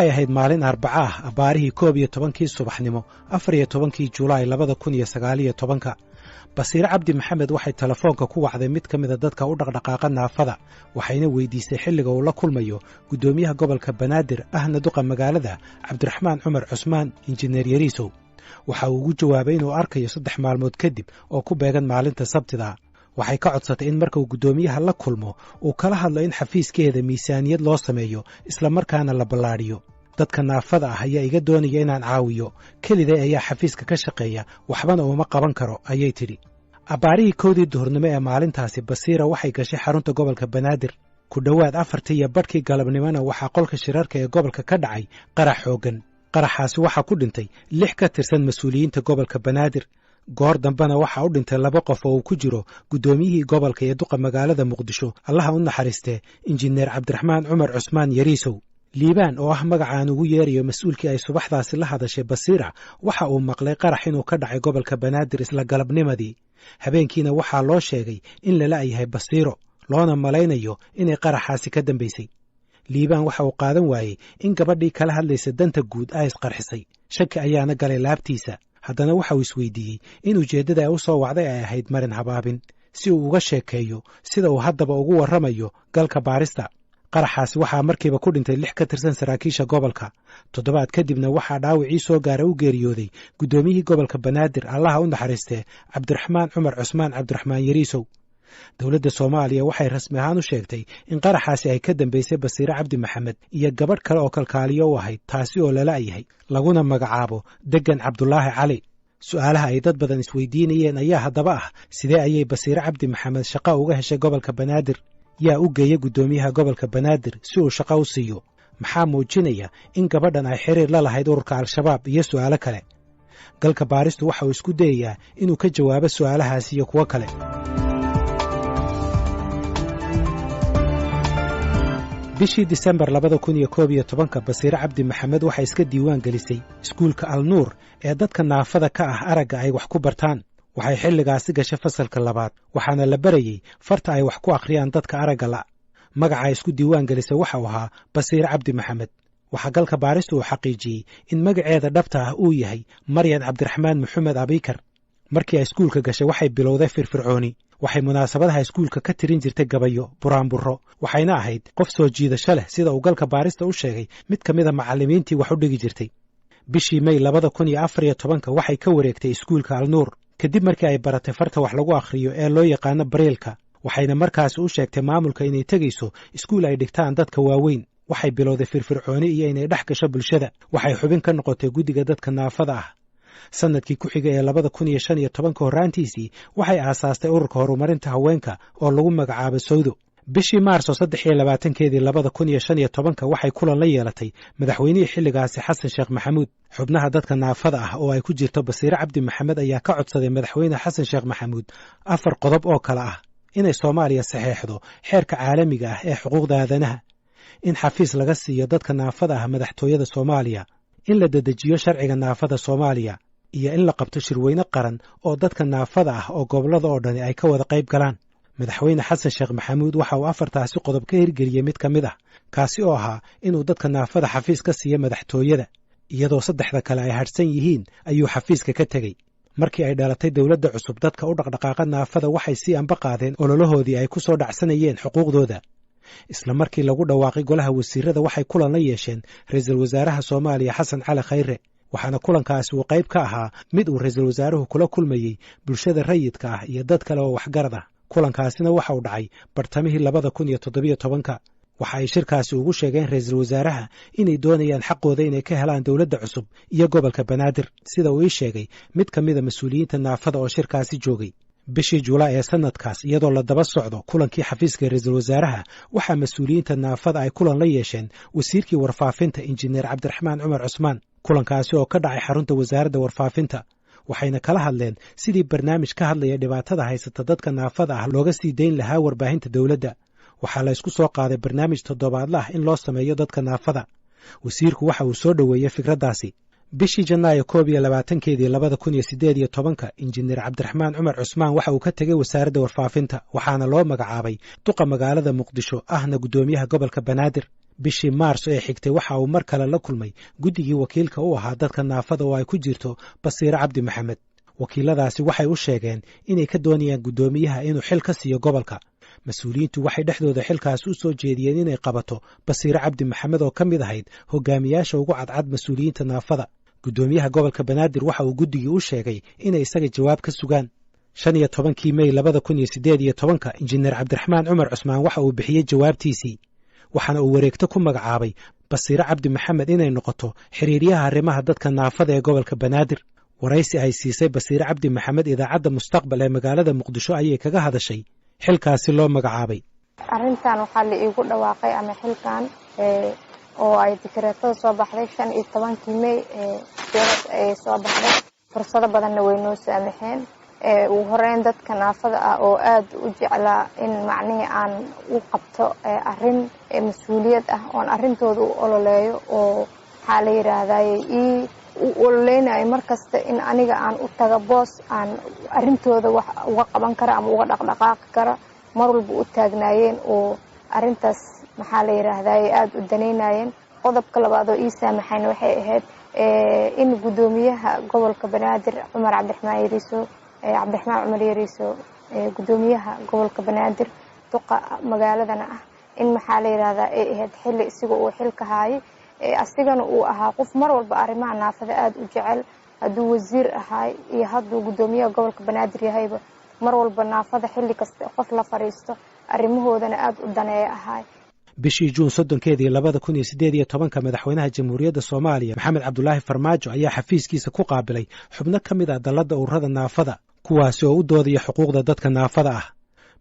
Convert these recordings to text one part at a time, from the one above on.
waxay ahayd maalin Arbaca ah abaarihii 11kii subaxnimo 14kii Juulaay 2019 Basiir Cabdi Maxamed waxay telefoonka ku wacday mid kamid dadka u dhaqdhaqaaqa naafada waxayna weydiisay xilliga uu la kulmayo gudoomiyaha gobolka Banaadir ahna duqa magaalada Cabdiraxmaan Cumar Cusmaan injineer Yariisow waxa uu ugu jawaabay inuu arkayo 3 maalmood kadib oo ku beegan maalinta Sabtida waxay ka codsatay in marka uu gudoomiyaha la kulmo uu kala hadlo in xafiiskeeda miisaaniyad loo sameeyo isla markaana la ballaariyo dadka naafada ah ayaa iga doonaya inaan caawiyo kaliday ayaa xafiiska ka shaqeeya waxbana uma qaban karo ayay tiri abaarihii 1 duhurnimo ee maalintaasi Basiira waxay gashay xarunta gobolka Banaadir ku dhawaad 4:00 galabnimona waxa qolka shirarka ee gobolka ka dhacay qarax xoogan qaraxaasi waxa ku dhintay 6 ka tirsan mas'uuliyiinta gobolka Banaadir goor dambana waxa u dhintay 2 qof oo ku jiro gudoomiyihii gobolka ee duqa magaalada Muqdisho Allaha u naxariistee injineer Cabdiraxmaan Cumar Cusmaan Yariisow liibaan oo ah magacaan ugu yeerayo mas'uulkii ay subaxdaasi la hadashay Basiira waxa uu maqlay qarax inuu ka dhacay gobolka Banaadir isla galabnimadii habeenkiina waxa loo sheegay in la laayahay Basiiro loona malaynayo inay qaraxaasi ka dambeysay liibaan waxa uu qaadan waayay in gabadhii kala hadlaysa danta guud ay isqarxisay shaki ayaana galay laabtiisa haddana waxa uu isweydiiyey in ujeeddada ay u soo wacday ay ahayd marin habaabin si uu uga sheekeeyo sida uu haddaba ugu warramayo galka baarista qaraxaasi waxaa markiiba ku dhintay 6 ka tirsan saraakiisha gobolka toddobaad kadibna waxaa dhaawacii soo gaaray u geeriyooday gudoomiyihii gobolka Banaadir Allaha u naxariistee Cabdiraxmaan Cumar Cusmaan Cabdiraxmaan Yariisow dawladda Soomaaliya waxay rasmi ahaan u sheegtay in qaraxaasi ay ka dambeysay Basiir Cabdi Maxamed iyo gabadh kale oo kalkaaliyo u ahayd taasi oo la laayahay laguna magacaabo Degan Cabdullaahi Cali su'aalaha ay dad badan isweydiinayeen ayaa haddaba ah sidee ayay Basiir Cabdi Maxamed shaqo uga heshay gobolka Banaadir yaa u geeyay gudoomiyaha gobolka Banaadir si uu shaqo u siiyo maxaa muujinaya in gabadhan ay xiriir la lahayd ururka Al-Shabaab iyo su'aalo kale galka baaristu waxa uu isku dayayaa inuu ka jawaabo su'aalahaas iyo kuwa kale bishii December 2011 Basiir Cabdi Maxamed waxay iska diiwaan gelisay iskuulka Al-Nuur ee dadka naafada ka ah aragga ay wax ku bartaan waxay xilligaasi gashay fasalka 2 waxaana la barayay farta ay wax ku akhriyaan dadka aragga la magaca isku diiwaan gelisay waxa uu ahaa Basiir Cabdi Maxamed waxa galka baaristu uu xaqiijiyay in magaceeda dhabta ah uu yahay Maryan Cabdiraxmaan Maxamed Abikar markii ay iskuulka gashay waxay bilowday firfircooni waxay munaasabadaha iskuulka ka tirin jirtay gabayo buraanburo waxayna ahayd qof soo jiidasho leh sida uu galka baarista u sheegay mid kamid ah macallimiintii wax u dhigi jirtay bishii May 2014 waxay ka wareegtay iskuulka Al-Nuur kadib markii ay baratay farta wax lagu akhriyo ee loo yaqaan Braille-ka waxayna markaas u sheegtay maamulka inay tagayso iskuul ay dhigtaan dadka waaweyn waxay bilowday firfircooni iyo inay dhex gasho bulshada waxay xubin ka noqotay guddiga dadka naafada ah sanadkii ku xigay ee 2015 horaantiisii waxay aasaastay ururka horumarinta haweenka oo lagu magacaabo Sawdo bishii Maarso 23keedii 2015 waxay kulan la yeelatay madaxweynihii xilligaasi Xasan Sheekh Maxamuud xubnaha dadka naafada ah oo ay ku jirto Basiir Cabdi Maxamed ayaa ka codsaday madaxweyne Xasan Sheekh Maxamuud 4 qodob oo kala ah inay Soomaaliya saxeexdo xeerka caalamiga ah ee xuquuqda aadanaha in xafiis laga siiyo dadka naafada ah madaxtooyada Soomaaliya in la dedejiyo sharciga naafada Soomaaliya iyo in la qabto shirweyne qaran oo dadka naafada ah oo gobolada oo dhan ay ka wada qayb galaan madaxweyne Xasan Sheekh Maxamuud waxa uu 4taasi qodob ka hirgeliyay mid kamid ah kaasi oo ahaa inuu dadka naafada xafiis ka siiyo madaxtooyada iyadoo 3 kale ay harsan yihiin ayuu xafiiska ka tagay markii ay dhalatay dawladda cusub dadka u dhaqdhaqaaqa naafada waxay si anba qaadeen ololahoodii ay ku soo dhacsanayeen xuquuqdooda isla markii lagu dhawaaqay golaha wasiirada waxay kulan la yeesheen ra'iisul wasaaraha Soomaaliya Xasan Cali Khayre waxaana kulankaasi uu qayb ka ahaa mid uu ra'iisul wasaaruhu kula kulmayay bulshada rayidka ah iyo dad kale oo waxgarad ah kulankaasina waxa uu dhacay bartamihii 2017 waxa ay shirkaasi ugu sheegeen ra'iisul wasaaraha inay doonayaan xaqooda inay ka helaan dawladda cusub iyo gobolka Banaadir sida uu sheegay mid kamid ah mas'uuliyiinta naafada oo shirkaasi joogay bishii Juulaay ee sanadkaas iyadoo la daba socdo kulankii xafiiska ra'iisul wasaaraha waxa mas'uuliyiinta naafada ay kulan la yeesheen wasiirkii warfaafinta injineer Cabdiraxmaan Cumar Cusmaan kulankaasi oo ka dhacay xarunta wasaaradda warfaafinta waxayna kala hadleen sidii barnaamij ka hadlaya dhibaatada haysata dadka naafada ah looga sii deyn lahaa warbaahinta dawladda waxaa la isku soo qaaday barnaamij toddobaadle ah in loo sameeyo dadka naafada wasiirku waxa uu soo dhaweeyay fikraddaasi bishii Janaayo 22keedii 2018 injineer Cabdiraxmaan Cumar Cusmaan waxa uu ka tagay wasaaradda warfaafinta waxaana loo magacaabay duqa magaalada Muqdisho ahna gudoomiyaha gobolka Banaadir bishii maarso ee xigtay waxa uu mar kale la kulmay guddigii wakiilka u ahaa dadka naafada oo ay ku jirto Basiire Cabdi Maxamed. wakiiladaasi waxay u sheegeen inay ka doonayaan guddoomiyaha inuu xil ka siiyo gobolka. mas-uuliyiintu waxay dhexdooda xilkaas u soo jeediyeen inay qabato Basiire Cabdi Maxamed oo ka mid ahayd hogaamiyaasha ugu cadcad mas-uuliyiinta naafada. guddoomiyaha gobolka Banaadir waxa uu guddigii u sheegay inay isaga jawaab ka sugaan. 15 May 2018 injineer Cabdiraxmaan Cumar Cusmaan waxa uu bixiyey jawaabtiisii, waxaana uu wareegto ku magacaabay Basiire Cabdi Maxamed inay noqoto xiriiryaha arrimaha dadka naafada ee gobolka Banaadir. waraysi ay siisay Basiire Cabdi Maxamed idaacadda Mustaqbal ee magaalada Muqdisho ayay kaga hadashay xilkaasi loo magacaabay. arrintan waxaa la iigu dhawaaqay ama xilkan oo ay dekreetada soo baxday 15 May ee soo baxday. fursado badanna way noo saamaxeen. ugu horeyn dadka naafada ah oo aad u jeclaa in macnaheedu aan u qabto arrin mas'uuliyad ah oo arrintooda u ololeeyo oo waxa la yiraahdaa u ololeynayo markasta in aniga aan u taga boos aan arrintooda wax uga qaban kara ama uga dhaqdhaqaaqi kara mar walba u taagnaayeen oo arrintaas maxaa la yiraahdaa aad u daneynayeen. qodobka labaad oo ii saamaxayna waxay ahayd in guddoomiyaha gobolka Banaadir Cumar Cabdiraxmaan Cumar Yariiso guddoomiyaha gobolka Banaadir duqa magaaladana ah in maxaa la yiraahdaa ay ahayd xilli isaga oo xilka haayay asigana uu ahaa qof mar walba arrimaha naafada aad u jecel. hadduu wasiir ahaay iyo hadduu guddoomiyaha gobolka Banaadir yahayba mar walba naafada xilli kasta qof la fariisto arrimahoodana aad u daneeya ahaay. bishii Juun 30 2018 madaxweynaha Jamhuuriyadda Soomaaliya Maxamed Cabdulaahi Farmaajo ayaa xafiiskiisa ku qaabilay xubno ka mid ah dalladda ururada naafada kuwaasi oo u doodaya xuquuqda dadka naafada ah.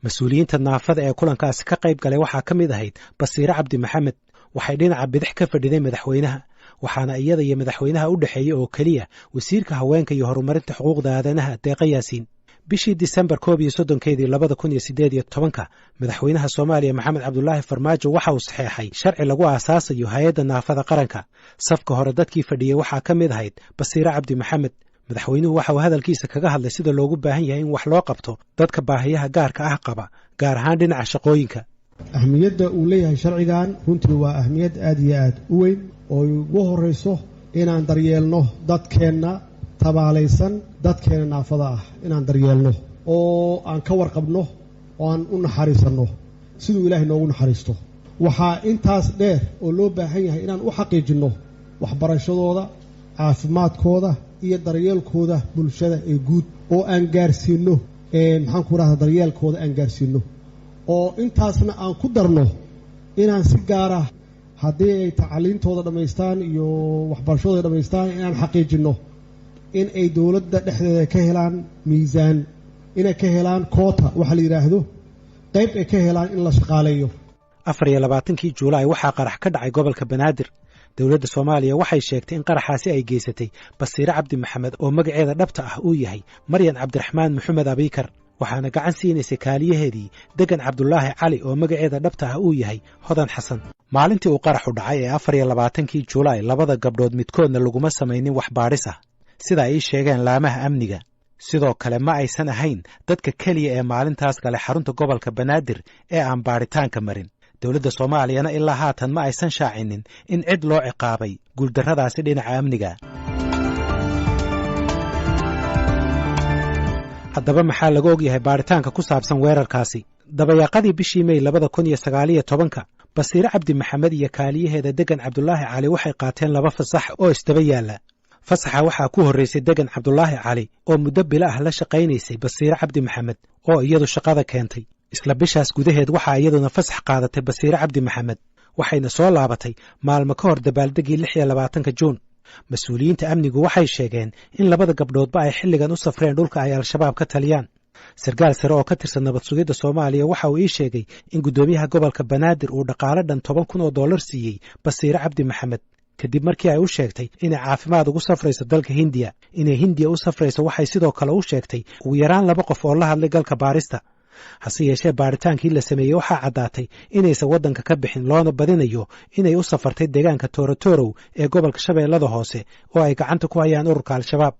mas-uuliyiinta naafada ee kulankaasi ka qayb galay waxaa ka mid ahayd Basiire Cabdi Maxamed. waxay dhinaca bidix ka fadhiday madaxweynaha, waxaana iyada iyo madaxweynaha u dhaxeeyay oo kaliya wasiirka haweenka iyo horumarinta xuquuqda aadanaha Deeqa Yaasiin. bishii Disembar 31 2018 madaxweynaha Soomaaliya Maxamed Cabdulaahi Farmaajo waxa uu saxeexay sharci lagu aasaasayo hay'adda naafada qaranka. safka hore dadkii fadhiyay waxaa ka mid ahayd Basiire Cabdi Maxamed. madaxweynuhu waxa uu hadalkiisa kaga hadlay sida loogu baahan yahay in wax loo qabto dadka baahiyaha gaarka ah qaba, gaar ahaan dhinaca shaqooyinka. ahmiyadda uu leeyahay sharcigan runtii waa ahmiyad aad iyo aad u weyn oo ugu horeyso inaan daryeelno dadkeenna tabaalaysan, dadkeena naafada ah inaan daryeelno oo aan ka warqabno oo aan u naxariisanno siduu ilaahay noogu naxariisto. waxaa intaas dheer oo loo baahan yahay inaan u xaqiijinno waxbarashadooda, caafimaadkooda iyo daryeelkooda bulshada ee guud oo aan gaarsiinno maxaan ku rahdaa daryeelkooda aan gaarsiinno oo intaasna aan ku darno inaan si gaar ah haddii ay tacliintooda dhammaystaan iyo waxbarashadooda dhammaystaan inaan xaqiijinno in ay dowladda dhexdeeda ka helaan miisaan, inay ka helaan koota waxa la yiraahdo qayb ay ka helaan in la shaqaaleeyo. 24 Juulaay waxaa qarax ka dhacay gobolka Banaadir. dowladda Soomaaliya waxay sheegtay in qaraxaasi ay geysatay Basiire Cabdi Maxamed oo magaceeda dhabta ah uu yahay Maryan Cabdiraxmaan Maxamed Abikar, waxaana gacan siinaysay kaaliyaheedii Degan Cabdulaahi Cali oo magaceeda dhabta ah uu yahay Hodan Xasan. maalintii uu qaraxu dhacay ee 24 Juulaay labada gabdhood midkoodna laguma samaynin wax baadhis ah sida ay sheegeen laamaha amniga. sidoo kale ma aysan ahayn dadka kaliya ee maalintaas galay xarunta gobolka Banaadir ee aan baaritaanka marin. dowladda Soomaaliyana ilaa haatan ma aysan shaacinin in cid loo ciqaabay guuldarradaasi dhinaca amniga. haddaba maxaa laga ogyahay baaritaanka ku saabsan weerarkaasi? dabayaaqadii bishii May 2019 Basiire Cabdi Maxamed iyo kaaliyaheeda Degan Cabdulaahi Cali waxay qaateen 2 fasax oo isdaba yaala. fasaxa waxaa ku horreysay Degan Cabdulaahi Cali oo muddo bilo ah la shaqaynaysay Basiire Cabdi Maxamed oo iyadu shaqada keentay. isla bishaas gudaheed waxaa iyaduna fasax qaadatay Basiire Cabdi Maxamed, waxayna soo laabatay maalmo ka hor dabaaldegii 26 Juun. mas-uuliyiinta amnigu waxay sheegeen in labada gabdhoodba ay xilligan u safreen dhulka ay al-shabaab ka taliyaan. sarkaal sare oo ka tirsan nabad sugidda Soomaaliya waxa uu ii sheegay in guddoomiyaha gobolka Banaadir uu dhaqaale dhan $10,000 siiyey Basiire Cabdi Maxamed kadib markii ay u sheegtay inay caafimaad ugu safrayso dalka Hindiya. inay Hindiya u safrayso waxay sidoo kale u sheegtay ugu yaraan 2 qof oo la hadlay galka baarista. hase yeeshee baaritaankii la sameeyey waxaa caddaatay inaysan waddanka ka bixin, loona badinayo inay u safartay deegaanka Toorotorow ee gobolka Shabeellada Hoose oo ay gacanta ku hayaan ururka al-shabaab.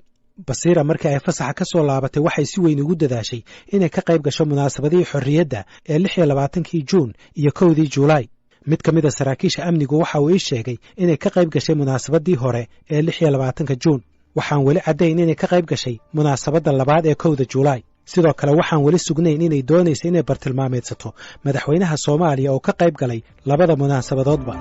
Basiire markii ay fasaxa ka soo laabatay waxay si weyn ugu dadaashay inay ka qayb gasho munaasabadihii xorriyadda ee 26 Juun iyo 1 Juulaay. mid ka mid a saraakiisha amnigu waxa uu ii sheegay inay ka qayb gashay munaasabadii hore ee 26 Juun waxaan weli caddayn inay ka qayb gashay munaasabadda labaad ee 1 Juulaay sidoo kale waxaan weli sugnayn inay doonayso inay bartilmaameedsato madaxweynaha Soomaaliya oo ka qayb galay labada munaasabadoodba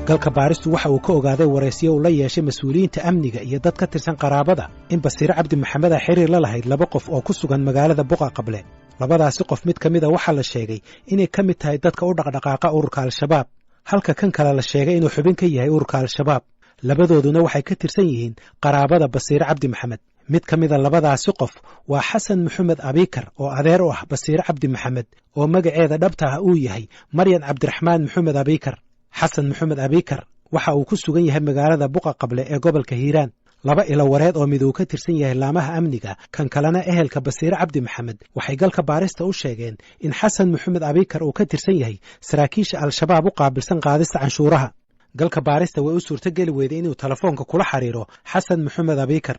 galka baaristu waxa uu ka ogaaday wareysiyo uu la yeeshay mas'uuliyiinta amniga iyo dad ka tirsan qaraabada in Basiir Cabdi Maxamed ay xiriir la lahayd laba qof oo ku sugan magaalada Buqa Qable labadaasi qof mid ka mid ah waxa la sheegay inay ka mid tahay dadka u dhaqdhaqaaqa ururka Al-Shabaab halka kan kale la sheegay inuu xubin ka yahay ururka Al-Shabaab labadooduna waxay ka tirsan yihiin qaraabada Basiir Cabdi Maxamed mid ka mid ah labadaasi qof waa Xasan Maxamed Abikar oo adeer u ah Basiir Cabdi Maxamed oo magaceeda dhabta ah uu yahay Maryan Cabdiraxmaan Maxamed Abikar Xasan Maxamed Abikar waxa uu ku sugan yahay magaalada Buqa Qable ee gobolka Hiiraan laba ilo wareed oo mid uu ka tirsan yahay laamaha amniga kan kalena ehelka Basiir Cabdi Maxamed waxay galka baarista u sheegeen in Xasan Maxamed Abikar uu ka tirsan yahay saraakiisha Al-Shabaab u qaabilsan qaadista canshuuraha galka baarista way u suurtagali weyday inuu telefoonka kula xiriiro Xasan Maxamed Abikar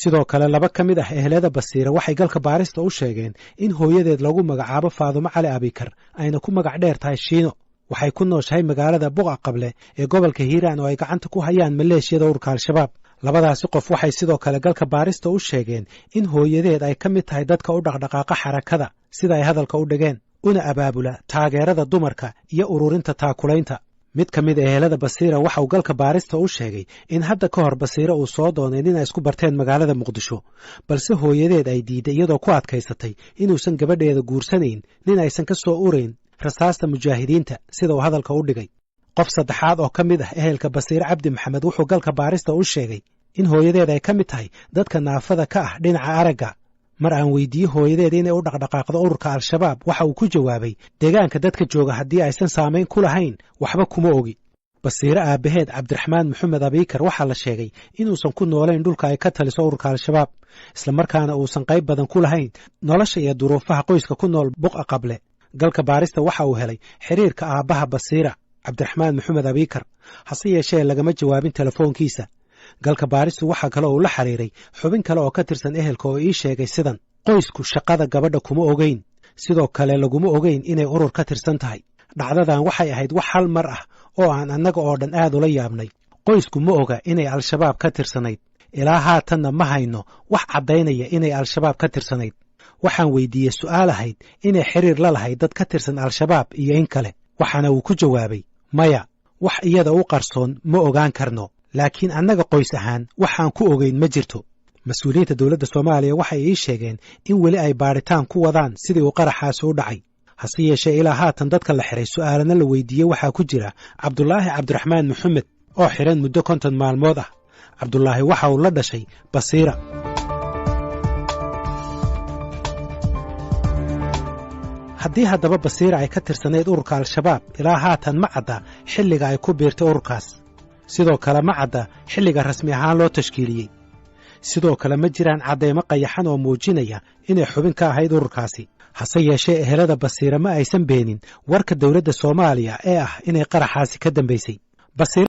sidoo kale laba ka mid ah ehelada Basiir waxay galka baarista u sheegeen in hooyadeed lagu magacaabo Faadumo Cali Abikar ayna ku magac dheer tahay Shiino waxay ku nooshahay magaalada Buqa Qable ee gobolka Hiiraan oo ay gacanta ku hayaan maleeshiyada ururka Al-Shabaab labadaasi qof waxay sidoo kale galka baarista u sheegeen in hooyadeed ay ka mid tahay dadka u dhaqdhaqaaqa xarakada sida ay hadalka u dhigeen una abaabula taageerada dumarka iyo ururinta taakulaynta mid ka mid ah ehelada Basiira waxa uu galka baarista u sheegay in hadda ka hor Basiira uu soo doonay inay isku barteen magaalada Muqdisho balse hooyadeed ay diiday iyadoo ku adkaysatay inuusan gabadheeda guursanayn nin aysan ka soo ureyn rasaasta mujaahidiinta sida uu hadalka u dhigay qof saddexaad oo ka mid ah ehelka Basiir Cabdi Maxamed wuxuu galka baarista u sheegay in hooyadeed ay ka mid tahay dadka naafada ka ah dhinaca aragga mar aan weydiiyey hooyadeed inay u dhaqdhaqaaqdo ururka Al-Shabaab waxa uu ku jawaabay deegaanka dadka jooga haddii aysan saameyn ku lahayn waxba kuma ogi Basiir aabaheed Cabdiraxmaan Maxamed Abikar waxa la sheegay inuusan ku noolayn dhulka ay ka taliso ururka Al-Shabaab isla markaana uusan qayb badan ku lahayn nolosha iyo duruufaha qoyska ku nool Buqa Qable galka baarista waxa uu helay xiriirka aabaha Basiira Cabdiraxmaan Maxamed Abikar hase yeeshee lagama jawaabin telefoonkiisa galka baaristu waxa kale oo la xiriiray xubin kale oo ka tirsan ehelka oo ii sheegay sidan qoysku shaqada gabadha kuma ogeyn sidoo kale laguma ogeyn inay urur ka tirsan tahay dhacdadan waxay ahayd wax hal mar ah oo aan annaga oo dhan aad ula yaabnay qoysku ma oga inay Al-Shabaab ka tirsanayd ilaa haatanna ma hayno wax caddaynaya inay Al-Shabaab ka tirsanayd waxaan weydiiyey su'aal ahayd inay xiriir la lahayd dad ka tirsan Al-Shabaab iyo in kale waxaana uu ku jawaabay maya wax iyada u qarsoon ma ogaan karno laakiin annaga qoys ahaan waxaan ku ogeyn ma jirto mas'uuliyiinta dawladda Soomaaliya waxay ii sheegeen in weli ay baaritaan ku wadaan sidii uu qaraxaas u dhacay hase yeeshee ilaa haatan dadka la xiray su'aalana la weydiiyey waxaa ku jira Cabdulaahi Cabdiraxmaan Maxamed oo xiran muddo 50 maalmood ah Cabdulaahi waxa uu la dhashay Basiira haddii haddaba Basiira ay ka tirsanayd ururka Al-Shabaab ilaa haatan ma cadda xilliga ay ku biirtay ururkaas sidoo kale ma cadda xilliga rasmi ahaan loo tashkiiliyey sidoo kale ma jiraan cadeymo qayaxan oo muujinaya inay xubin ka ahayd ururkaasi hase yeeshee ehelada Basiira ma aysan beenin warka dawladda Soomaaliya ee ah inay qaraxaasi ka dambeysay